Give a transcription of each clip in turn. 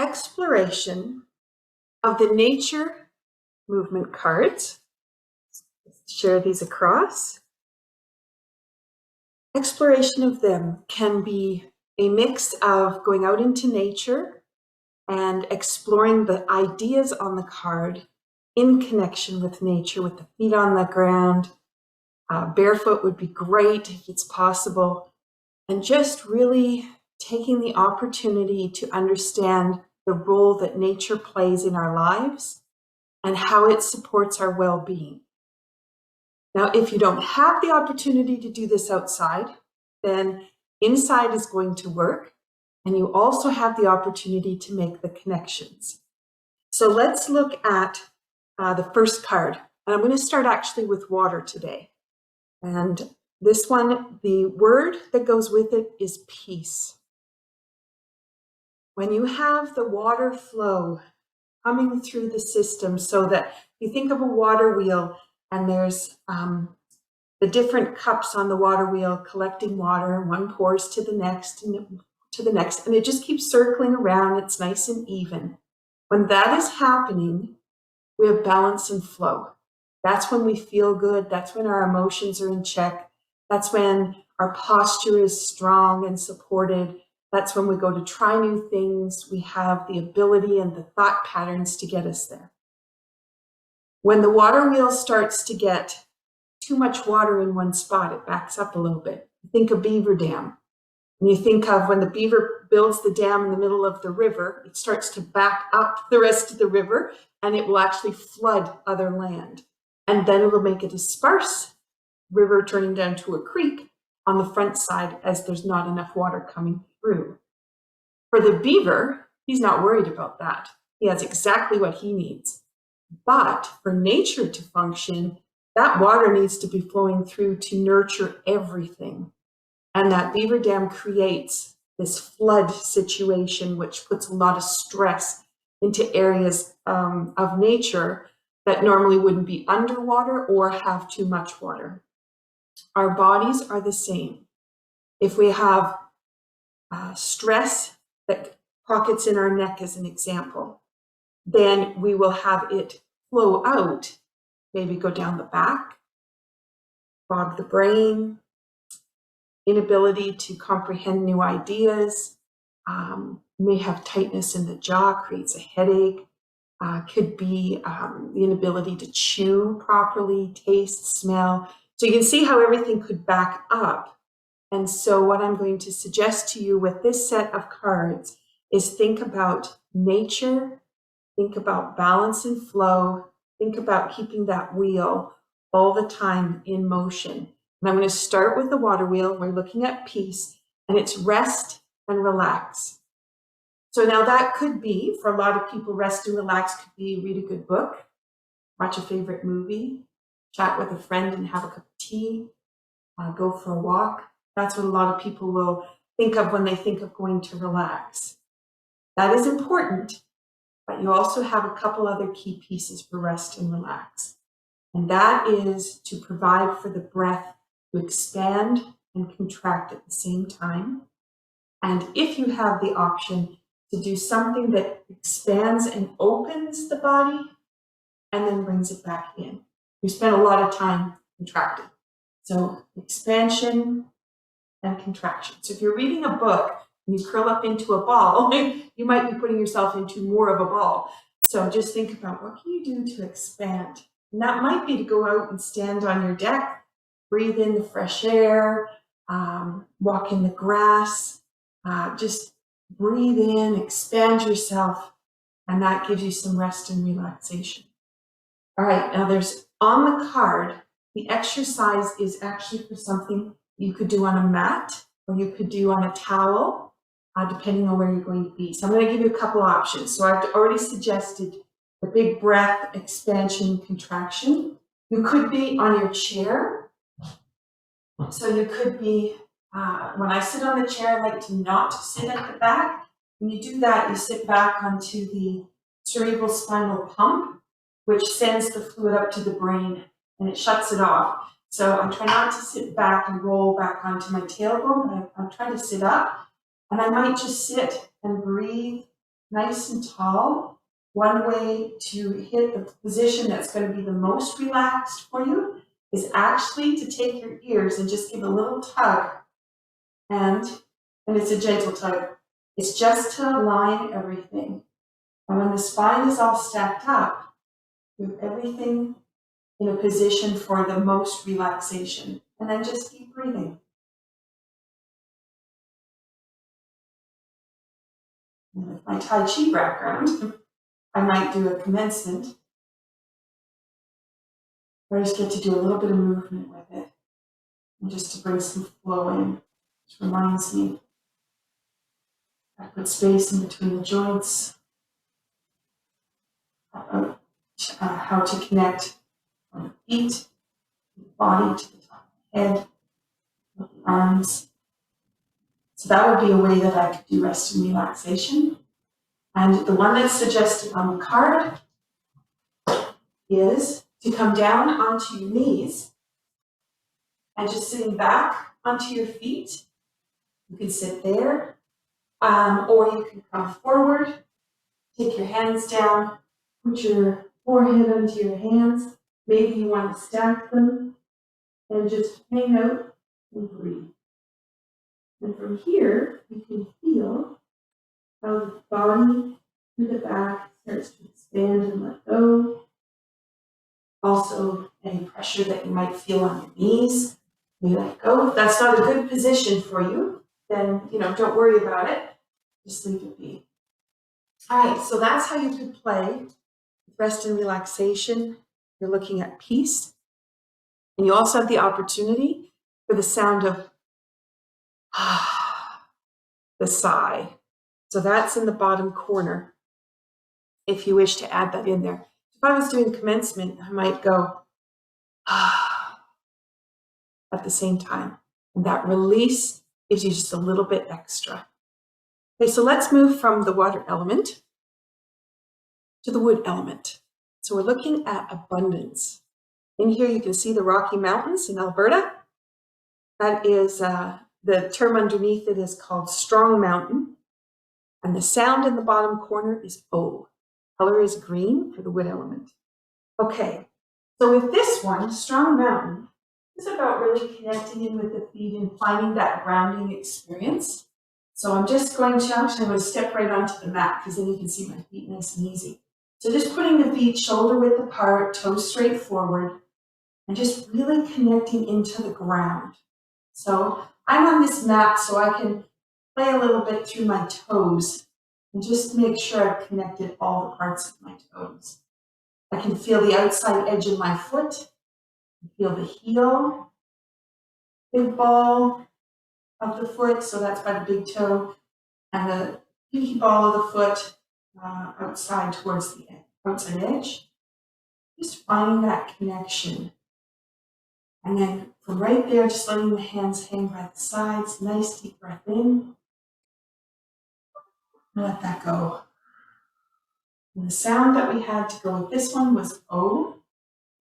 exploration of the nature movement cards. Share these across. Exploration of them can be a mix of going out into nature and exploring the ideas on the card in connection with nature, with the feet on the ground. Barefoot would be great if it's possible. And just really taking the opportunity to understand the role that nature plays in our lives and how it supports our well-being. Now, if you don't have the opportunity to do this outside, then inside is going to work, and you also have the opportunity to make the connections. So let's look at the first card. And I'm going to start actually with water today. And this one, the word that goes with it is peace. When you have the water flow coming through the system, so that you think of a water wheel and there's the different cups on the water wheel collecting water, and one pours to the next and to the next, and it just keeps circling around. It's nice and even. When that is happening, we have balance and flow. That's when we feel good. That's when our emotions are in check. That's when our posture is strong and supported. That's when we go to try new things. We have the ability and the thought patterns to get us there. When the water wheel starts to get too much water in one spot, it backs up a little bit. Think of beaver dam. And you think of when the beaver builds the dam in the middle of the river, it starts to back up the rest of the river, and it will actually flood other land. And then it will make it a sparse river turning down to a creek on the front side as there's not enough water coming through. For the beaver, he's not worried about that. He has exactly what he needs. But for nature to function, that water needs to be flowing through to nurture everything. And that beaver dam creates this flood situation, which puts a lot of stress into areas of nature that normally wouldn't be underwater or have too much water. Our bodies are the same. If we have stress that pockets in our neck as an example, then we will have it flow out, maybe go down the back, fog the brain, inability to comprehend new ideas, may have tightness in the jaw, creates a headache, could be the inability to chew properly, taste, smell. So you can see how everything could back up. And so what I'm going to suggest to you with this set of cards is think about nature, think about balance and flow, think about keeping that wheel all the time in motion. And I'm going to start with the water wheel. We're looking at peace, and it's rest and relax. So now that could be, for a lot of people, rest and relax could be read a good book, watch a favorite movie, chat with a friend and have a cup of tea, go for a walk. That's what a lot of people will think of when they think of going to relax. That is important, but you also have a couple other key pieces for rest and relax. And that is to provide for the breath to expand and contract at the same time. And if you have the option to do something that expands and opens the body and then brings it back in. We spend a lot of time contracting. So expansion and contraction. So if you're reading a book and you curl up into a ball, you might be putting yourself into more of a ball. So just think about what can you do to expand? And that might be to go out and stand on your deck, breathe in the fresh air, walk in the grass, just breathe in, expand yourself, and that gives you some rest and relaxation. All right, now there's on the card, the exercise is actually for something you could do on a mat or you could do on a towel, depending on where you're going to be. So I'm going to give you a couple options. So I've already suggested the big breath, expansion, contraction. You could be on your chair. So you could be, when I sit on the chair, I like to not sit at the back. When you do that, you sit back onto the cerebral spinal pump, which sends the fluid up to the brain and it shuts it off. So I try not to sit back and roll back onto my tailbone. I'm trying to sit up, and I might just sit and breathe nice and tall. One way to hit the position that's going to be the most relaxed for you is actually to take your ears and just give a little tug. And it's a gentle tug. It's just to align everything. And when the spine is all stacked up, you have everything in a position for the most relaxation. And then just keep breathing. And with my Tai Chi background, I might do a commencement where I just get to do a little bit of movement with it. And just to bring some flow in, which reminds me I put space in between the joints, how to connect from the feet, the body to the top of the head, with the arms. So that would be a way that I could do rest and relaxation. And the one that's suggested on the card is to come down onto your knees and just sitting back onto your feet. You can sit there, or you can come forward, take your hands down, put your forehead onto your hands. Maybe you want to stack them and just hang out and breathe. And from here, you can feel how the body to the back starts to expand and let go. Also, any pressure that you might feel on your knees, you let go. If that's not a good position for you, then don't worry about it. Just leave it be. All right, so that's how you could play with rest and relaxation. You're looking at peace. And you also have the opportunity for the sound of the sigh. So that's in the bottom corner, if you wish to add that in there. If I was doing commencement, I might go at the same time. And that release gives you just a little bit extra. Okay, so let's move from the water element to the wood element. So we're looking at abundance. In here you can see the Rocky Mountains in Alberta. That is, the term underneath it is called Strong Mountain. And the sound in the bottom corner is O. Color is green for the wood element. Okay, so with this one, Strong Mountain, is about really connecting in with the feet and finding that grounding experience. So I'm just going to, actually I'm going to step right onto the mat because then you can see my feet nice and easy. So just putting the feet shoulder width apart, toes straight forward, and just really connecting into the ground. So I'm on this mat so I can play a little bit through my toes and just make sure I've connected all the parts of my toes. I can feel the outside edge of my foot, feel the heel, big ball of the foot, so that's by the big toe, and the pinky ball of the foot outside towards the outside edge. Just finding that connection. And then from right there, just letting the hands hang by the sides. Nice deep breath in. And let that go. And the sound that we had to go with this one was O.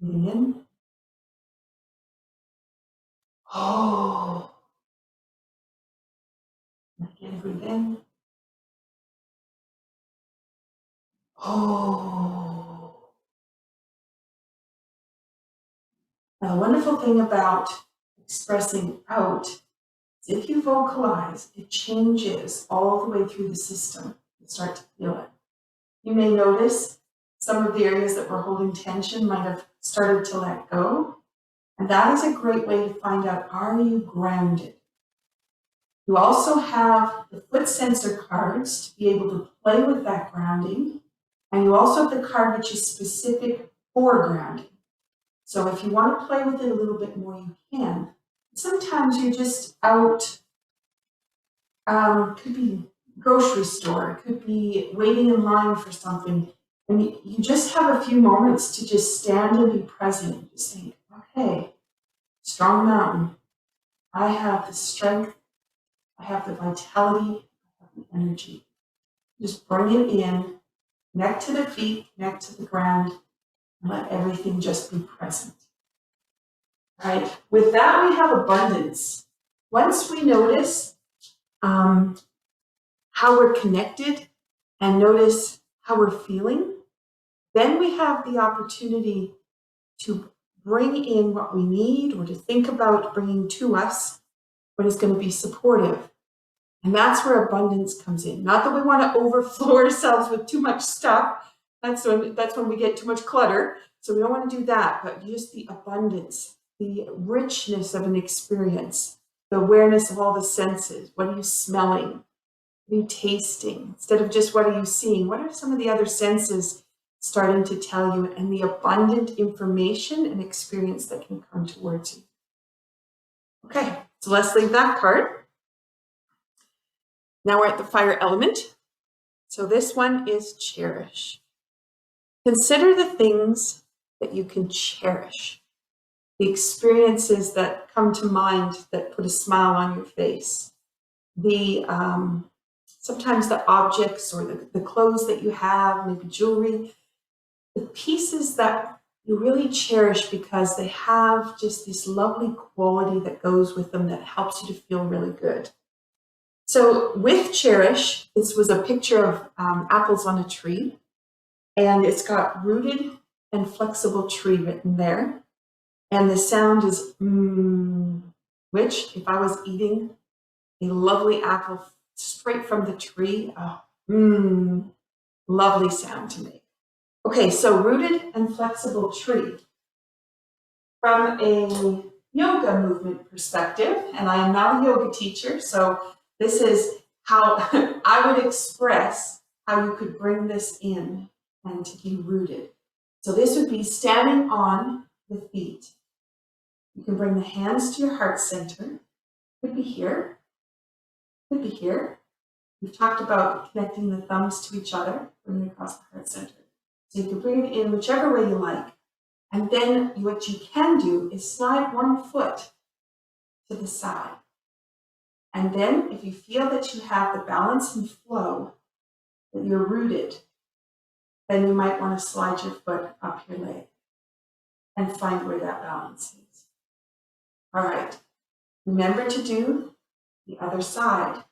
Breathing in. Oh. And again, breathe in. Oh. Now, the wonderful thing about expressing out is if you vocalize, it changes all the way through the system. You start to feel it. You may notice some of the areas that were holding tension might have started to let go. And that is a great way to find out, are you grounded? You also have the foot sensor cards to be able to play with that grounding. And you also have the card which is specific for grounding. So if you want to play with it a little bit more, you can. Sometimes you're just out, could be grocery store, it could be waiting in line for something, and you just have a few moments to just stand and be present and just think, okay, Strong Mountain, I have the strength, I have the vitality, I have the energy. Just bring it in, connect to the feet, connect to the ground, and let everything just be present. All right, with that we have abundance. Once we notice how we're connected and notice how we're feeling, then we have the opportunity to bring in what we need or to think about bringing to us what is going to be supportive. And that's where abundance comes in. Not that we want to overflow ourselves with too much stuff. That's when we get too much clutter. So we don't want to do that, but just the abundance, the richness of an experience, the awareness of all the senses. What are you smelling? What are you tasting? Instead of just what are you seeing? What are some of the other senses starting to tell you, and the abundant information and experience that can come towards you? Okay, so let's leave that card. Now we're at the fire element. So this one is cherish. Consider the things that you can cherish, the experiences that come to mind that put a smile on your face, the sometimes the objects or the clothes that you have, maybe jewelry, the pieces that you really cherish because they have just this lovely quality that goes with them that helps you to feel really good. So with cherish, this was a picture of apples on a tree, and it's got rooted and flexible tree written there. And the sound is which if I was eating a lovely apple straight from the tree, lovely sound to make. Okay, so rooted and flexible tree. From a yoga movement perspective, and I am not a yoga teacher, so this is how I would express how you could bring this in and to be rooted. So this would be standing on the feet. You can bring the hands to your heart center. Could be here. Could be here. We've talked about connecting the thumbs to each other, bringing it across the heart center. So you can bring it in whichever way you like. And then what you can do is slide one foot to the side. And then if you feel that you have the balance and flow, that you're rooted, then you might want to slide your foot up your leg and find where that balance is. All right. Remember to do the other side.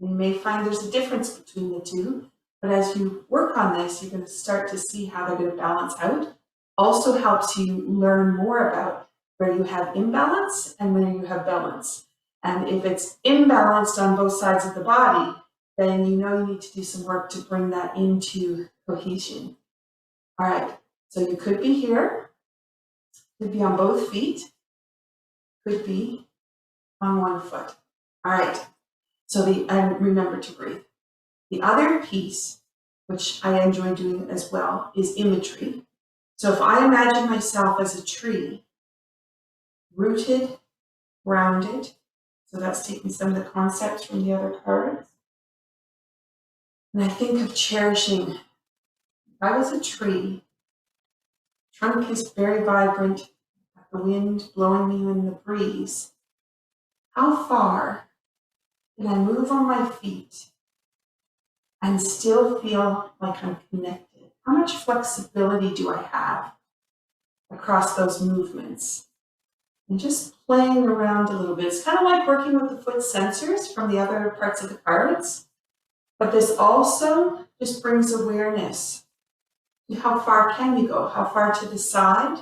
You may find there's a difference between the two, but as you work on this, you're going to start to see how they're going to balance out. Also helps you learn more about where you have imbalance and where you have balance. And if it's imbalanced on both sides of the body, then you know you need to do some work to bring that into cohesion. All right, so you could be here, could be on both feet, could be on one foot. All right, so and remember to breathe. The other piece, which I enjoy doing as well, is imagery. So if I imagine myself as a tree, rooted, grounded, so that's taking some of the concepts from the other cards. And I think of cherishing. If I was a tree, trunk is very vibrant, the wind blowing me in the breeze. How far can I move on my feet and still feel like I'm connected? How much flexibility do I have across those movements? And just playing around a little bit. It's kind of like working with the foot sensors from the other parts of the cards. But this also just brings awareness. How far can you go? How far to the side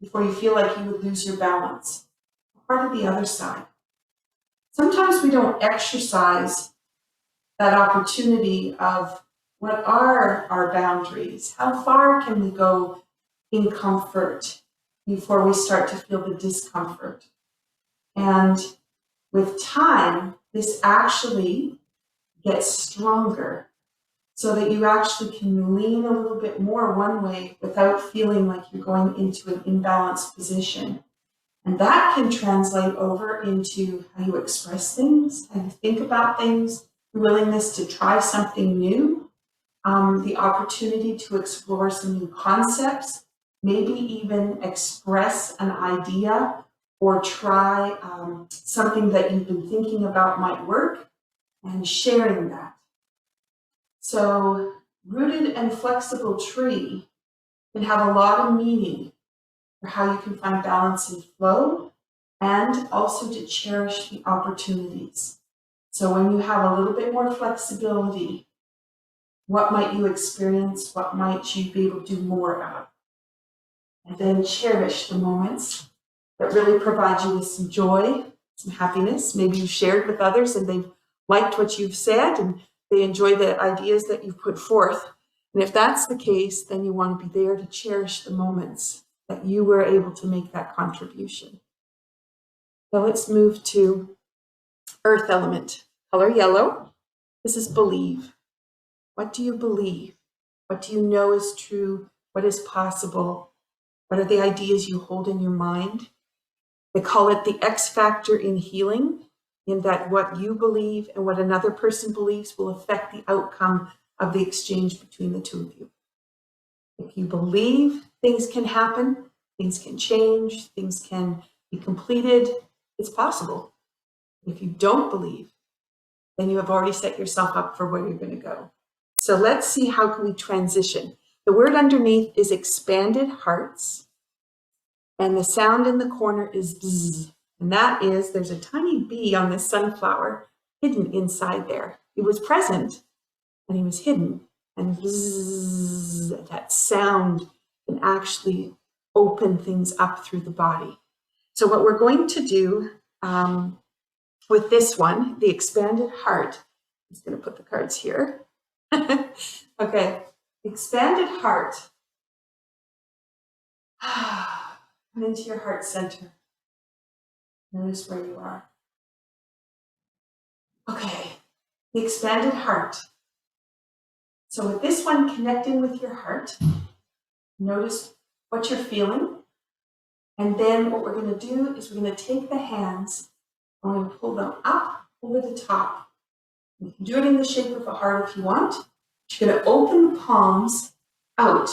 before you feel like you would lose your balance? How far to the other side? Sometimes we don't exercise that opportunity of what are our boundaries? How far can we go in comfort before we start to feel the discomfort? And with time, this actually gets stronger so that you actually can lean a little bit more one way without feeling like you're going into an imbalanced position. And that can translate over into how you express things, how you think about things, the willingness to try something new, the opportunity to explore some new concepts, maybe even express an idea or try something that you've been thinking about might work, and sharing that. So rooted and flexible tree can have a lot of meaning for how you can find balance and flow, and also to cherish the opportunities. So when you have a little bit more flexibility, What might you experience? What might you be able to do more of? And then cherish the moments that really provide you with some joy, some happiness. Maybe you shared with others and they've liked what you've said and they enjoy the ideas that you've put forth. And if that's the case, then you want to be there to cherish the moments that you were able to make that contribution. Now let's move to earth element, color yellow. This is believe. What do you believe? What do you know is true? What is possible? What are the ideas you hold in your mind? They call it the X factor in healing, in that what you believe and what another person believes will affect the outcome of the exchange between the two of you. If you believe things can happen, things can change, things can be completed, it's possible. If you don't believe, then you have already set yourself up for where you're going to go. So let's see how can we transition. The word underneath is expanded hearts, and the sound in the corner is bzzz. And that is, there's a tiny bee on this sunflower hidden inside there. He was present, and he was hidden. And bzzz, that sound can actually open things up through the body. So what we're going to do with this one, the expanded heart, I'm just going to put the cards here. Okay, expanded heart. Come into your heart center. Notice where you are. Okay, the expanded heart. So with this one, connecting with your heart, notice what you're feeling. And then what we're going to do is we're going to take the hands, and we're going to pull them up over the top. You can do it in the shape of a heart if you want. You're going to open the palms out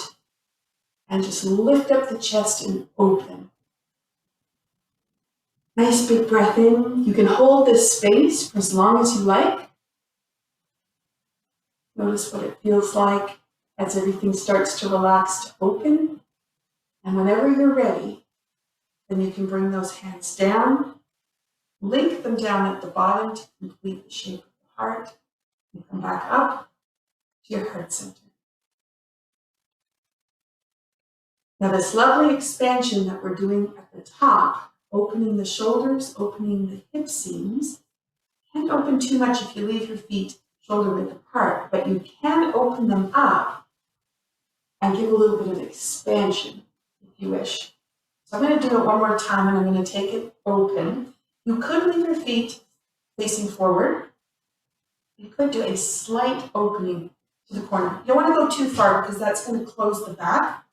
and just lift up the chest and open. Nice big breath in. You can hold this space for as long as you like. Notice what it feels like as everything starts to relax to open. And whenever you're ready, then you can bring those hands down, link them down at the bottom to complete the shape of the heart, and come back up to your heart center. Now this lovely expansion that we're doing at the top, opening the shoulders, opening the hip seams, can't open too much if you leave your feet shoulder width apart, but you can open them up and give a little bit of expansion if you wish. So I'm going to do it one more time and I'm going to take it open. You could leave your feet facing forward. You could do a slight opening to the corner. You don't want to go too far because that's going to close the back.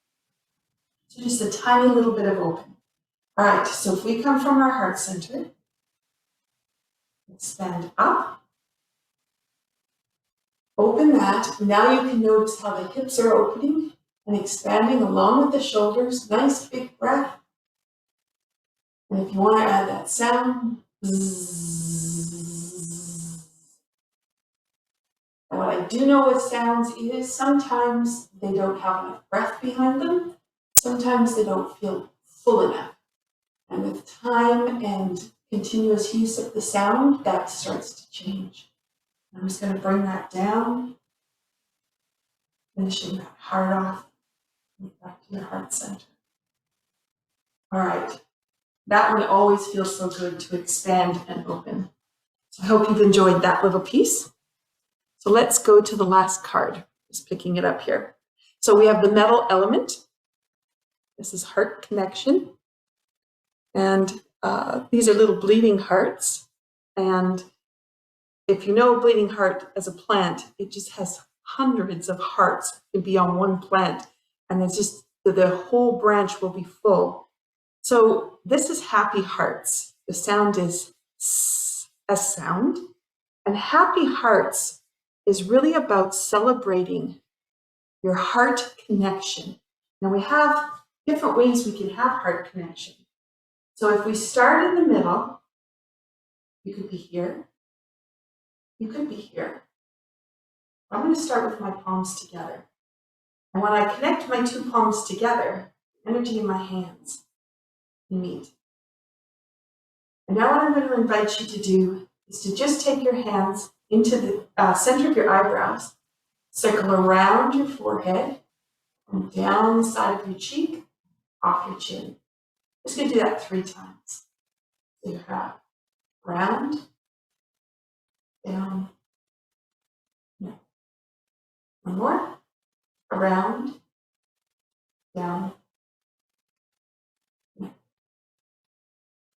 So just a tiny little bit of open. All right, so if we come from our heart center, expand up, open that. Now you can notice how the hips are opening and expanding along with the shoulders. Nice big breath. And if you want to add that sound, bzzz. And what I do know with sounds is sometimes they don't have enough breath behind them. Sometimes they don't feel full enough. And with time and continuous use of the sound, that starts to change. I'm just going to bring that down, finishing that heart off, and back to your heart center. All right. That one always feels so good to expand and open. So I hope you've enjoyed that little piece. So let's go to the last card. Just picking it up here. So we have the metal element. This is heart connection. And these are little bleeding hearts. And if you know a bleeding heart as a plant, it just has hundreds of hearts. It can be on one plant. And it's just the whole branch will be full. So this is happy hearts. The sound is a sound. And happy hearts is really about celebrating your heart connection. Now we have different ways we can have heart connection. So if we start in the middle, you could be here. You could be here. I'm going to start with my palms together. And when I connect my two palms together, energy in my hands, we meet. And now what I'm going to invite you to do is to just take your hands into the center of your eyebrows Circle around your forehead and down the side of your cheek, off your chin. Just going to do that 3 times. So you have round, down, no. One more. Around, down, no.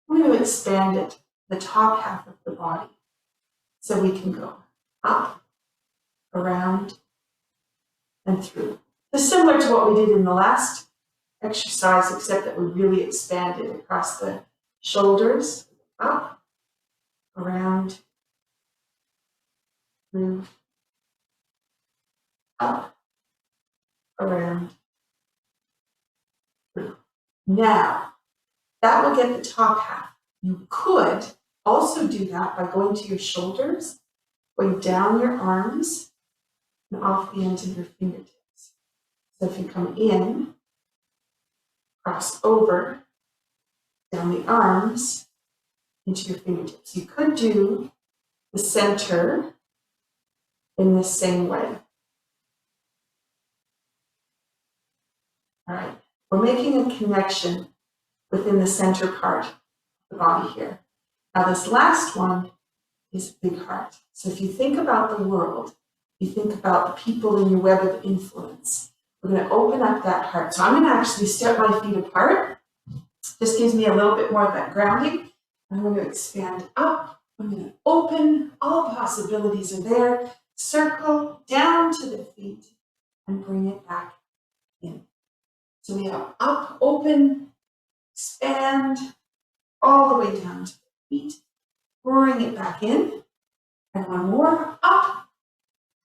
I'm going to expand it, the top half of the body, so we can go up, around, and through. It's similar to what we did in the last exercise, except that we really expanded across the shoulders, up, around, through, up, around, through. Now, that will get the top half. You could also do that by going to your shoulders, going down your arms, and off the ends of your fingertips. So if you come in, cross over, down the arms, into your fingertips. You could do the center in the same way. All right, we're making a connection within the center part of the body here. Now this last one is a big heart. So if you think about the world, you think about the people in your web of influence, we're going to open up that heart. So I'm going to actually step my feet apart. This gives me a little bit more of that grounding. I'm going to expand up. I'm going to open. All possibilities are there. Circle down to the feet and bring it back in. So we have up, open, expand, all the way down to the feet. Bring it back in. And one more. Up,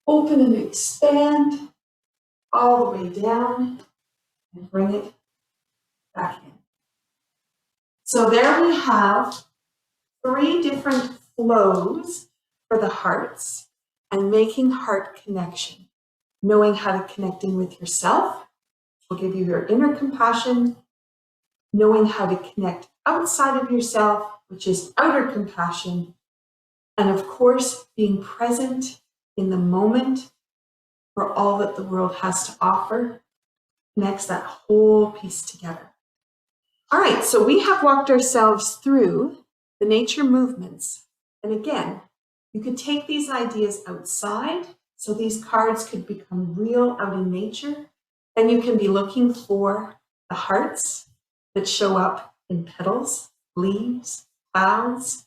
open and expand, all the way down, and bring it back in. So there we have 3 different flows for the hearts and making heart connection. Knowing how to connecting with yourself will give you your inner compassion. Knowing how to connect outside of yourself, which is outer compassion. And of course, being present in the moment for all that the world has to offer connects that whole piece together. All right, so we have walked ourselves through the nature movements. And again, you could take these ideas outside. So these cards could become real out in nature. Then you can be looking for the hearts that show up in petals, leaves, clouds,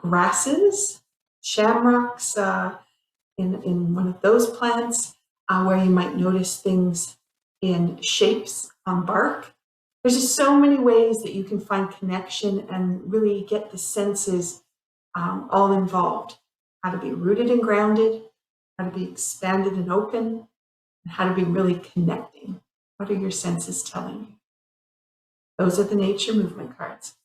grasses, shamrocks in one of those plants, where you might notice things in shapes on bark. There's just so many ways that you can find connection and really get the senses all involved. How to be rooted and grounded, how to be expanded and open, and how to be really connecting. What are your senses telling you? Those are the nature movement cards.